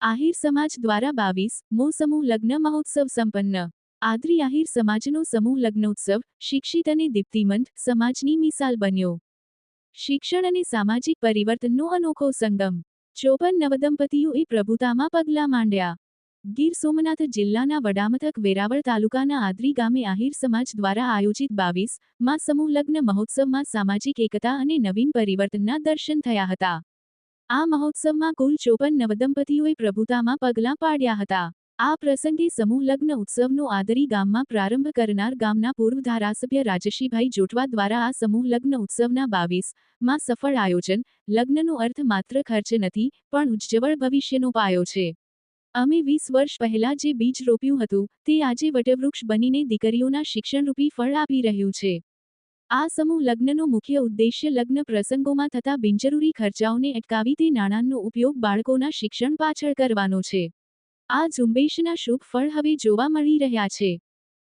આહિર સમાજ દ્વારા 22મો સમૂહ લગ્ન મહોત્સવ સંપન્ન। આદરી આહિર સમાજનો સમૂહ લગ્નોત્સવ શિક્ષિત અને દીપ્તિમંત સમાજની મિસાલ બન્યો। શિક્ષણ અને સામાજિક પરિવર્તનનો અનોખો સંગમ। 54 નવદંપતીઓએ પ્રભુતામાં પગલાં માંડ્યા। ગીર સોમનાથ જિલ્લાના વડામથક વેરાવળ તાલુકાના આદરી ગામે આહિર સમાજ દ્વારા આયોજિત 22મા સમૂહ લગ્ન મહોત્સવમાં સામાજિક એકતા અને નવીન પરિવર્તનના દર્શન થયા હતા। આ મહોત્સવમાં કુલ 54 નવદંપતીઓએ પ્રભુતામાં પગલાં પાડ્યા હતા। આ પ્રસંગે સમૂહ લગ્ન ઉત્સવનો આદરી ગામમાં પ્રારંભ કરનાર ગામના પૂર્વ ધારાસભ્ય રાજશીભાઈ જોટવા દ્વારા આ સમૂહ લગ્ન ઉત્સવના 22મા સફળ આયોજન। લગ્નનો અર્થ માત્ર ખર્ચ નથી, પણ ઉજ્જવળ ભવિષ્યનો પાયો છે। અમે 20 વર્ષ પહેલા જે બીજ રોપ્યું હતું, તે આજે વટવૃક્ષ બનીને દીકરીઓના શિક્ષણરૂપી ફળ આપી રહ્યું છે। આ સમૂહ લગ્નનો મુખ્ય ઉદ્દેશ્ય લગ્ન પ્રસંગોમાં થતા બિનજરૂરી ખર્ચાઓને અટકાવી તે નાણાંનો ઉપયોગ બાળકોના શિક્ષણ પાછળ કરવાનો છે। આ ઝુંબેશના શુભ ફળ હવે જોવા મળી રહ્યા છે।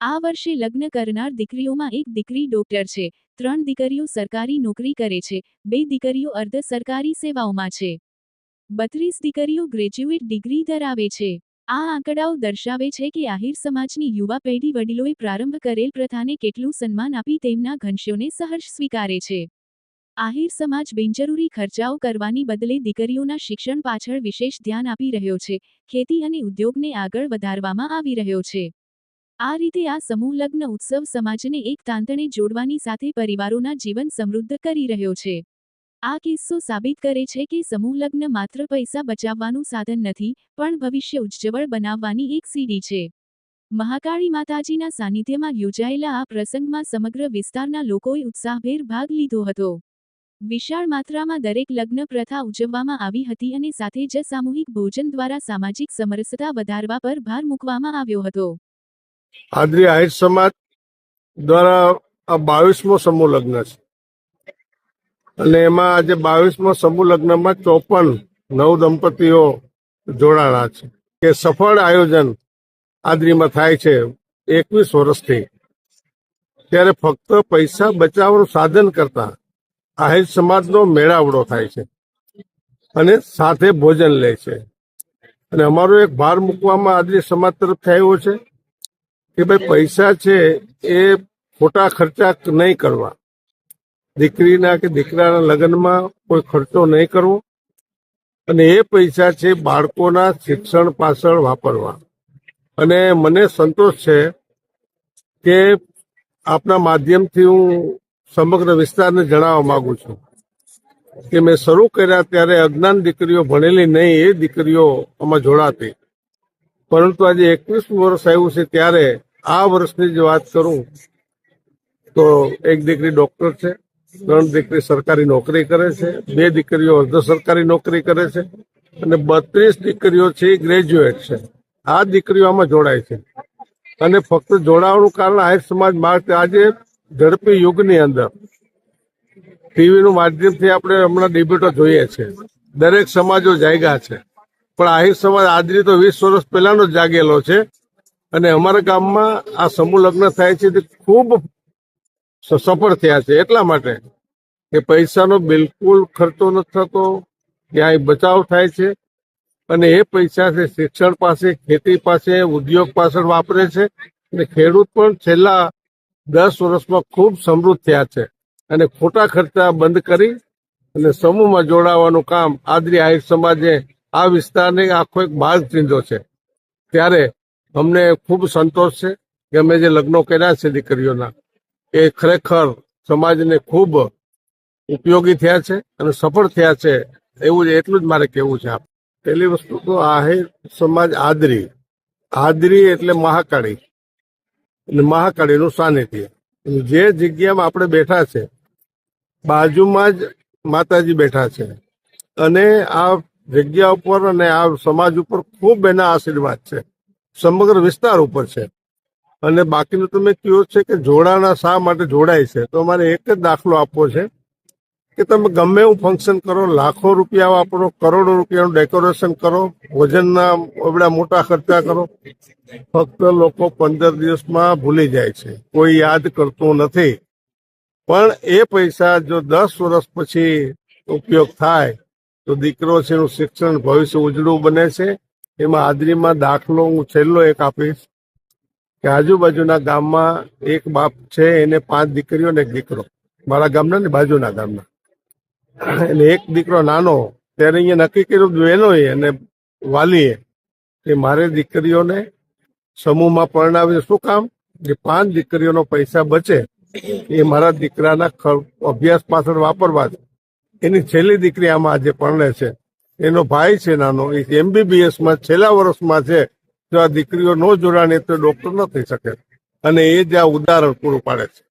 આ વર્ષે લગ્ન કરનાર દીકરીઓમાં એક દીકરી ડોક્ટર છે, 3 દીકરીઓ સરકારી નોકરી કરે છે, 2 દીકરીઓ અર્ધ સરકારી સેવાઓમાં છે, 32 દીકરીઓ ગ્રેજ્યુએટ ડિગ્રી ધરાવે છે। આ આંકડાઓ દર્શાવે છે કે આહિર સમાજની યુવા પેઢી વડીલોએ પ્રારંભ કરેલ પ્રથાને કેટલું સન્માન આપી તેમના ઘનશ્યોને સહર્ષ સ્વીકારે છે। આહિર સમાજ બિનજરૂરી ખર્ચાઓ કરવાની બદલે દીકરીઓના શિક્ષણ પાછળ વિશેષ ધ્યાન આપી રહ્યો છે, ખેતી અને ઉદ્યોગને આગળ વધારવામાં આવી રહ્યો છે। આ રીતે આ સમૂહ લગ્ન ઉત્સવ સમાજને એક તાંતણે જોડવાની સાથે પરિવારોના જીવન સમૃદ્ધ કરી રહ્યો છે। આ કિસ્સો સાબિત કરે છે કે સમૂહ લગ્ન માત્ર પૈસા બચાવવાનું સાધન નથી, પણ ભવિષ્ય ઉજ્જવળ બનાવવાની એક સીડી છે। મહાકાળી માતાજીના સાનિધ્યમાં યોજાયેલા આ પ્રસંગમાં સમગ્ર વિસ્તારના લોકોએ ઉત્સાહભેર ભાગ લીધો હતો। વિશાળ માત્રામાં દરેક લગ્ન પ્રથા ઉજવવામાં આવી હતી અને સાથે જ સામૂહિક ભોજન દ્વારા સામાજિક સમરસતા વધારવા પર ભાર મૂકવામાં આવ્યો હતો। આદરી આહિર સમાજ દ્વારા આ 22મો સમૂહ લગ્ન છે અને એમાં આજે 22મા સમૂહ લગ્નમાં 54 નવદંપતીઓ જોડાણા છે કે સફળ આયોજન આદરીમાં થાય છે 21 વર્ષથી। ત્યારે ફક્ત પૈસા બચાવવાનું સાધન કરતા આહિર સમાજનો મેળાવડો થાય છે અને સાથે ભોજન લે છે। અને અમારો એક ભાર મૂકવામાં આદરી સમાજ તરફથી આવ્યો છે કે ભાઈ પૈસા છે એ ખોટા ખર્ચા નહીં કરવા, દીકરીના કે દીકરાના લગ્નમાં કોઈ ખર્ચો નહીં કરવો અને એ પૈસા છે બાળકોના શિક્ષણ પાછળ વાપરવા। અને મને સંતોષ છે કે આપના માધ્યમથી હું સમગ્ર વિસ્તારને જણાવવા માંગુ છું કે મેં શરૂ કર્યા ત્યારે અજ્ઞાન દીકરીઓ ભણેલી નહીં એ દીકરીઓ આમાં જોડાતી, પરંતુ આજે 21 વર્ષ આવ્યું છે ત્યારે આ વર્ષની જે વાત કરું તો એક દીકરી ડોક્ટર છે, 3 દીકરી સરકારી નોકરી કરે છે, 2 દીકરીઓ અર્ધ સરકારી નોકરી કરે છે અને 32 દીકરીઓ છે એ ગ્રેજ્યુએટ છે। આ દીકરીઓ આમાં જોડાય છે અને ફક્ત જોડાવાનું કારણ આહિર સમાજ માટે આજે ઝડપી યુગની અંદર ટીવીનું માધ્યમથી આપણે હમણાં ડિબેટો જોઈએ છે, દરેક સમાજો જાગ્યા છે, પણ આહિર સમાજ આદરી તો 20 વર્ષ પહેલાનો જ જાગેલો છે। અને અમારા ગામમાં આ સમૂહ લગ્ન થાય છે તે ખૂબ સફળ થયા છે એટલા માટે કે પૈસાનો બિલકુલ ખર્ચો નથી થતો, ક્યાંય બચાવ થાય છે અને એ પૈસા છે શિક્ષણ પાસે, ખેતી પાસે, ઉદ્યોગ પાછળ વાપરે છે અને ખેડૂત પણ છેલ્લા 10 વર્ષમાં ખૂબ સમૃદ્ધ થયા છે અને ખોટા ખર્ચા બંધ કરી અને સમૂહમાં જોડાવાનું કામ આદરી આહિર સમાજે આ વિસ્તારને આખો એક માર્ગ ચીંધ્યો છે। ત્યારે અમને ખૂબ સંતોષ છે કે અમે જે લગ્નો કર્યા છે દીકરીઓના એ ખરેખર સમાજને ખૂબ ઉપયોગી થયા છે અને સફળ થયા છે, એવું એટલું જ મારે કહેવું છે। પહેલી વસ્તુ તો આહિર સમાજ આદરી એટલે મહાકાળી અને મહાકાળીનું સાનિધ્ય। જે જગ્યામાં આપણે બેઠા છે બાજુમાં જ માતાજી બેઠા છે અને આ જગ્યા ઉપર અને આ સમાજ ઉપર ખૂબ એના આશીર્વાદ છે, સમગ્ર વિસ્તાર ઉપર છે। અને બાકીનું તમે કહો છે કે જોડાણા શા માટે જોડાય છે, તો મારે એક જ દાખલો આપવો છે કે તમે ગમે એવું ફંક્શન કરો, લાખો રૂપિયા વાપરો, કરોડો રૂપિયાનું ડેકોરેશન કરો, ભોજનના એવડા મોટા ખર્ચા કરો, ફક્ત લોકો 15 દિવસમાં ભૂલી જાય છે, કોઈ યાદ કરતું નથી। પણ એ પૈસા જો 10 વર્ષ પછી ઉપયોગ થાય તો દીકરો છે એનું શિક્ષણ ભવિષ્ય ઉજળું બને છે એમાં હાજરીમાં દાખલો હું છેલ્લો એક આપીશ કે આજુબાજુના ગામમાં એક બાપ છે, એને 5 દીકરીઓ ને એક દીકરો, મારા ગામના ને બાજુના ગામના, એટલે એક દીકરો નાનો, ત્યારે અહીંયા નક્કી કર્યું બહેનોએ અને વાલીએ કે મારે દીકરીઓને સમૂહમાં પરણાવી. શું કામ? કે 5 દીકરીઓનો પૈસા બચે એ મારા દીકરાના અભ્યાસ પાછળ વાપરવા છે. એની છેલ્લી દીકરી આમાં આજે પરણે છે. એનો ભાઈ છે નાનો, એ MBBS માં છેલ્લા વર્ષમાં છે. જો આ દીકરીઓ ન જોડાણે તો ડોક્ટર ન થઈ શકે, અને એ જ આ ઉદાહરણ પૂરું પાડે છે.